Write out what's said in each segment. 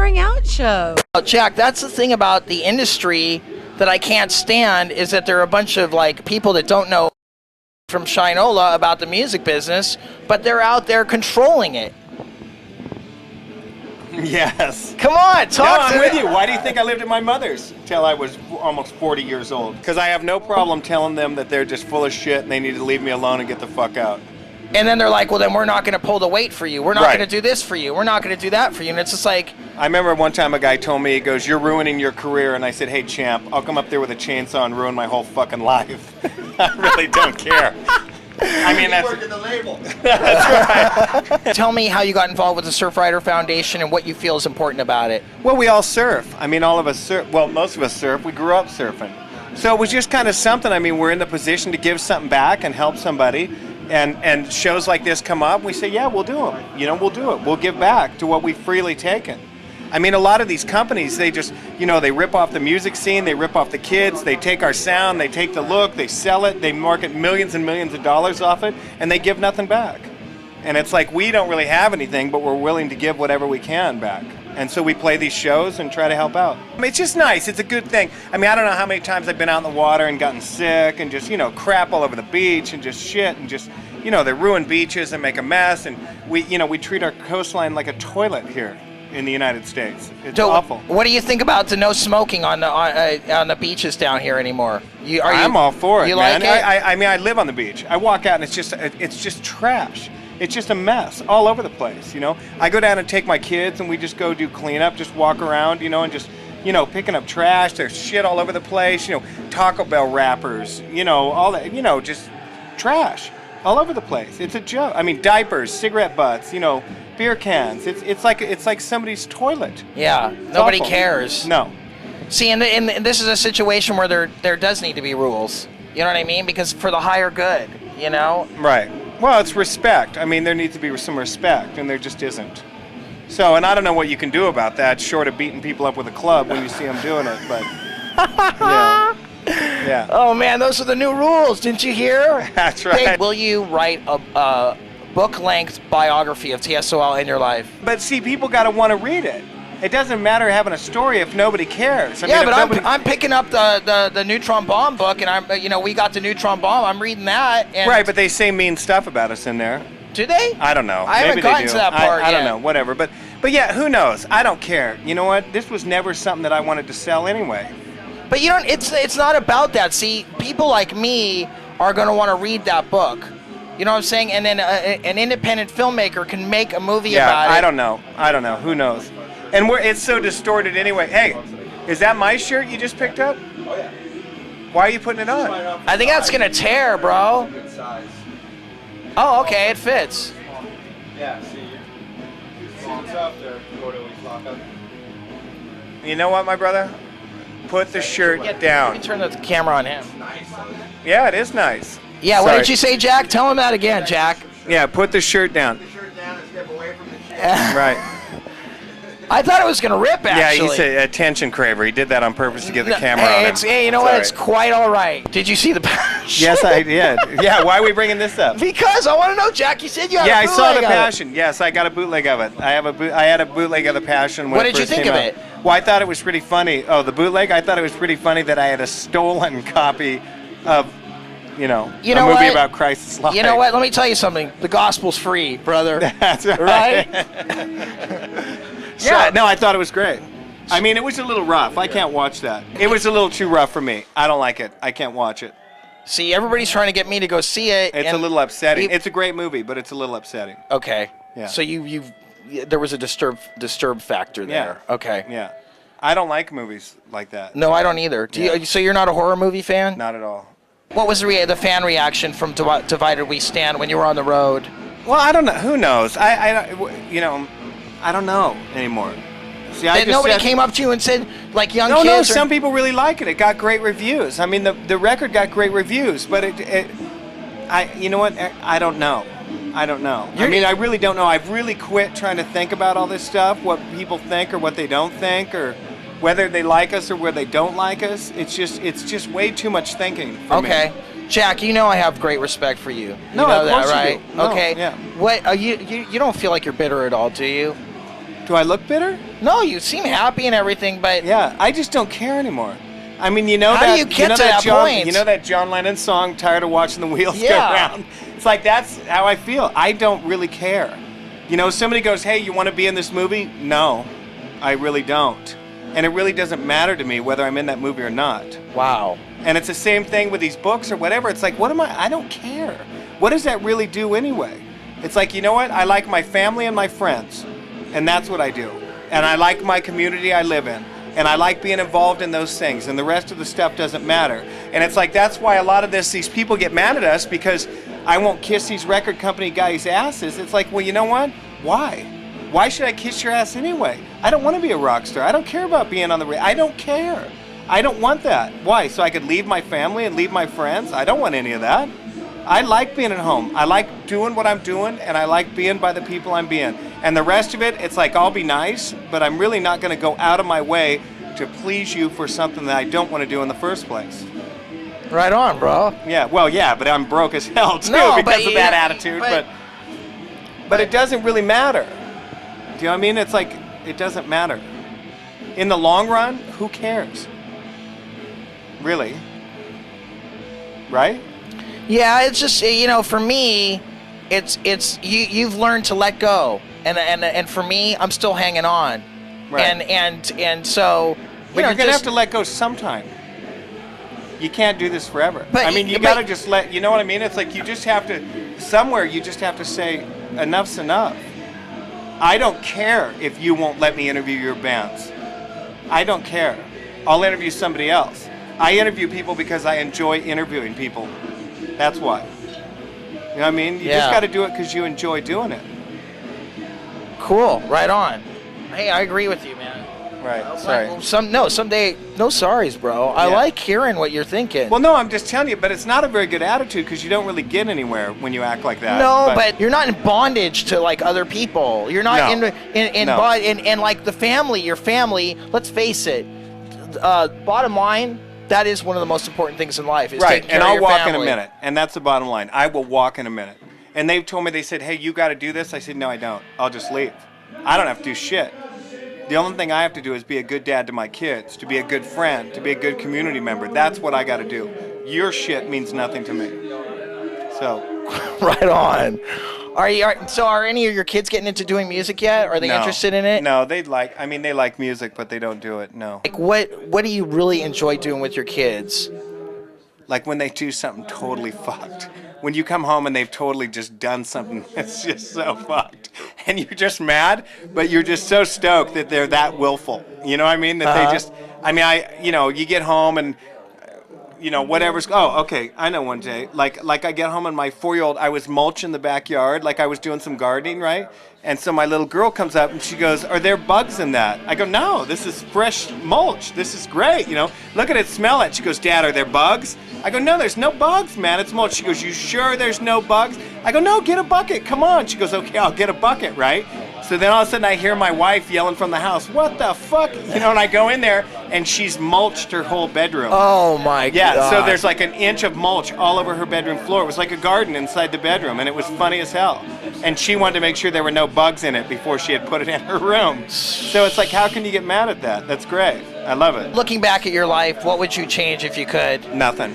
airing out show. Jack, that's the thing about the industry that I can't stand, is that there are a bunch of like people that don't know from Shinola about the music business, but they're out there controlling it. Yes. Come on, talk to I'm me. with you. Why do you think I lived at my mother's till I was almost 40 years old? Because I have no problem telling them that they're just full of shit and they need to leave me alone and get the fuck out. And then they're like, well, then we're not going to pull the weight for you. We're not going to do this for you. We're not going to do that for you. And it's just like... I remember one time a guy told me, he goes, you're ruining your career. And I said, hey, champ, I'll come up there with a chainsaw and ruin my whole fucking life. I really don't care. I mean, that's... working the label. That's right. Tell me how you got involved with the Surfrider Foundation and what you feel is important about it. Well, we all surf. I mean, all of us surf. Well, most of us surf. We grew up surfing. So it was just kind of something. I mean, we're in the position to give something back and help somebody. And shows like this come up, we say, yeah, we'll do them. You know, we'll do it. We'll give back to what we've freely taken. I mean, a lot of these companies, they just, you know, they rip off the music scene, they rip off the kids, they take our sound, they take the look, they sell it, they market millions and millions of dollars off it, and they give nothing back. And it's like, we don't really have anything, but we're willing to give whatever we can back. And so we play these shows and try to help out. I mean, it's just nice. It's a good thing. I mean, I don't know how many times I've been out in the water and gotten sick and just, you know, crap all over the beach and just shit and just, you know, they ruin beaches and make a mess. And we, you know, we treat our coastline like a toilet here in the United States. It's awful. What do you think about the no smoking on the beaches down here anymore? I'm all for it, you man. like it? I mean, I live on the beach. I walk out and it's just trash. It's just a mess all over the place, you know. I go down and take my kids and we just go do cleanup, just walk around, you know, and just, you know, picking up trash. There's shit all over the place, you know, Taco Bell wrappers, you know, all that, you know, just trash all over the place. It's a joke. I mean, diapers, cigarette butts, you know, beer cans. It's like somebody's toilet. Yeah, nobody cares. No. See, and this is a situation where there does need to be rules. You know what I mean? Because for the higher good, you know? Right. Well, it's respect. I mean, there needs to be some respect, and there just isn't. So, and I don't know what you can do about that, short of beating people up with a club when you see them doing it, but, yeah. Yeah. Oh, man, those are the new rules. Didn't you hear? That's right. Hey, will you write a book-length biography of T.S.O.L. in your life? But see, people got to want to read it. It doesn't matter having a story if nobody cares. I Yeah, mean, but I'm picking up the neutron bomb book, and you know, we got the neutron bomb. I'm reading that. And right, but they say mean stuff about us in there. do they? I don't know. I haven't Maybe gotten they do. to that part I don't yet. know. Whatever. But yeah, who knows? I don't care. You know what? This was never something that I wanted to sell anyway. But you don't. It's not about that. See, people like me are going to want to read that book. You know what I'm saying? And then an independent filmmaker can make a movie about it. I don't know. I don't know. Who knows? And it's so distorted anyway. Hey, is that my shirt you just picked up? Oh, yeah. Why are you putting it on? I think that's gonna tear, bro. Good size. Oh, okay, it fits. Yeah, see, locks up there, go to each lock up. You know what, my brother? Put the shirt Let down. me turn the camera on him. Yeah, it is nice. Yeah, what Sorry. did you say, Jack? Tell him that again, Jack. Yeah, put the shirt down. Put the shirt down and step away from the shit. Right. I thought it was gonna rip, Yeah, actually. he's a attention craver. He did that on purpose to get the camera on him. Hey, you know what? It's quite all right. Did you see the passion? Yes, I did. Yeah, why are we bringing this up? Because I want to know, Jack. You said you had Yeah, a I saw the bootleg of it. Passion. Yes, I got a bootleg of it. I had a bootleg of the Passion when What it did you first think came of out. it? Well, I thought it was pretty funny. Oh, the bootleg? I thought it was pretty funny that I had a stolen copy of, a movie what? about Christ's life. You know what? Let me tell you something. The gospel's free, brother. That's right. Right? Yeah, no, I thought it was great. I mean, it was a little rough. I can't watch that. It was a little too rough for me. I don't like it. I can't watch it. See, everybody's trying to get me to go see it. It's a and little upsetting. you- It's a great movie, but it's a little upsetting. Okay. Yeah. So there was a disturb factor there. Yeah. Okay. Yeah. I don't like movies like that. No, I don't either. So you're not a horror movie fan? Not at all. What was the fan reaction from Divided We Stand when you were on the road? Well, I don't know. Who knows? I don't know anymore. See, Nobody came up to you and said, like young No, kids? some people really like it. It got great reviews. I mean, the record got great reviews, but you know what? I don't know. I don't know. I mean, I really don't know. I've really quit trying to think about all this stuff, what people think or what they don't think, or whether they like us or whether they don't like us. It's just way too much thinking for me. Okay. Jack, you know I have great respect for you. No, you know of course that, you right? do. No, okay. yeah. What you don't feel like you're bitter at all, do you? Do I look bitter? No, you seem happy and everything, but Yeah, I just don't care anymore. I mean, you know How do that you get to that John, point? You know that John Lennon song, "Tired of Watching the Wheels Go Yeah. Round." It's like that's how I feel. I don't really care. You know, somebody goes, "Hey, you want to be in this movie?" No, I really don't. And it really doesn't matter to me whether I'm in that movie or not. wow. And it's the same thing with these books or whatever. It's like, what am I don't care. What does that really do anyway? It's like, you know what? I like my family and my friends. And that's what I do. And I like my community I live in. And I like being involved in those things. And the rest of the stuff doesn't matter. And it's like, that's why a lot of these people get mad at us, because I won't kiss these record company guys' asses. It's like, well, you know what? Why? Why should I kiss your ass anyway? I don't want to be a rock star. I don't care about being on the radio. I don't care. I don't want that. Why? So I could leave my family and leave my friends? I don't want any of that. I like being at home. I like doing what I'm doing, and I like being by the people I'm being. And the rest of it, it's like, I'll be nice, but I'm really not going to go out of my way to please you for something that I don't want to do in the first place. Right on, bro. Yeah, well, yeah, but I'm broke as hell, too, No, but because of you- that attitude. But it doesn't really matter. Do you know what I mean? It's like, it doesn't matter. In the long run, who cares? Really? Right? Yeah, it's just, you know, for me, it's you've learned to let go, and for me, I'm still hanging on, Right. and so. But you're going to have to let go sometime. You can't do this forever. But- I mean, you but- got to just you know what I mean? It's like you just have to, somewhere you just have to say, enough's enough. I don't care if you won't let me interview your bands. I don't care. I'll interview somebody else. I interview people because I enjoy interviewing people. That's why. You know what I mean? You just Yeah. got to do it because you enjoy doing it. Cool, right on. Hey, I agree with you, man. Right. Sorry. Someday, no sorries, bro. I Yeah. like hearing what you're thinking. Well, no, I'm just telling you, but it's not a very good attitude because you don't really get anywhere when you act like that. no, but you're not in bondage to like other people. You're not No. in No. and like the family, your family. Let's face it. Bottom line, that is one of the most important things in life. Is right, taking care and of I'll your walk in a family. minute, and that's the bottom line. I will walk in a minute. And they've told me, they said, hey, you got to do this. I said, no, I don't. I'll just leave. I don't have to do shit. The only thing I have to do is be a good dad to my kids, to be a good friend, to be a good community member. That's what I got to do. Your shit means nothing to me. So, Right on. Are any of your kids getting into doing music yet? Are they no. interested in it? No, they like music, but they don't do it, no. Like what do you really enjoy doing with your kids? Like when they do something totally fucked. When you come home and they've totally just done something that's just so fucked. And you're just mad, but you're just so stoked that they're that willful. You know what I mean? That they just, you get home and, whatever's, okay, I know one day. Like I get home and my 4-year-old, I was mulching the backyard, like I was doing some gardening, right? And so my little girl comes up and she goes, are there bugs in that? I go, no, this is fresh mulch. This is great, Look at it, smell it. She goes, Dad, are there bugs? I go, no, there's no bugs, man. It's mulch. She goes, you sure there's no bugs? I go, no, get a bucket. Come on. She goes, okay, I'll get a bucket, right? So then all of a sudden I hear my wife yelling from the house, what the fuck? And I go in there and she's mulched her whole bedroom. Oh my god. Yeah, so there's like an inch of mulch all over her bedroom floor. It was like a garden inside the bedroom, and it was funny as hell. And she wanted to make sure there were no bugs in it before she had put it in her room. So it's like, how can you get mad at that? That's great. I love it. Looking back at your life, what would you change if you could? Nothing.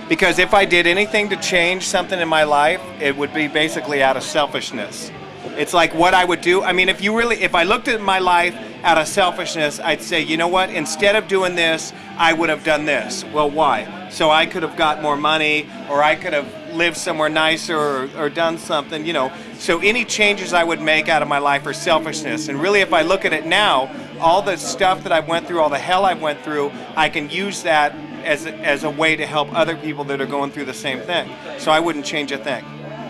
Because if I did anything to change something in my life, it would be basically out of selfishness. It's like what I would do. I mean, if I looked at my life out of selfishness, I'd say, you know what? Instead of doing this, I would have done this. Well, why? So I could have got more money, or I could have lived somewhere nicer, or done something, So any changes I would make out of my life are selfishness. And really, if I look at it now, all the stuff that I went through, all the hell I went through, I can use that as a way to help other people that are going through the same thing. So I wouldn't change a thing.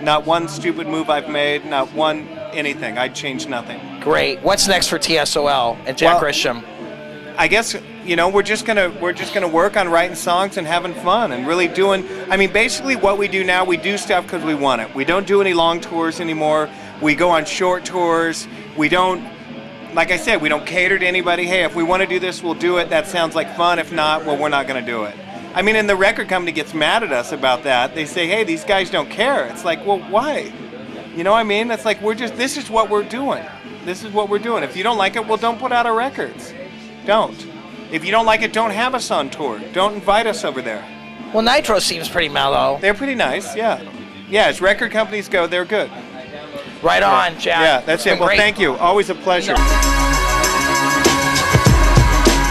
Not one stupid move I've made, not one anything. I'd change nothing. Great. What's next for T.S.O.L. and Jack Well, Grisham? I guess we're just gonna work on writing songs and having fun and really doing. I mean, basically what we do now, we do stuff because we want it. We don't do any long tours anymore. We go on short tours. We don't, like I said, we don't cater to anybody. Hey, if we want to do this, we'll do it. That sounds like fun. If not, well, we're not gonna do it. I mean, and the record company gets mad at us about that. They say, hey, these guys don't care. It's like, well, why? You know what I mean? It's like this is what we're doing. This is what we're doing. If you don't like it, well, don't put out our records. Don't. If you don't like it, don't have us on tour. Don't invite us over there. Well, Nitro seems pretty mellow. They're pretty nice, yeah. Yeah, as record companies go, they're good. Right on, Jack. Yeah, that's it. Well, Great. thank you. Always a pleasure. No.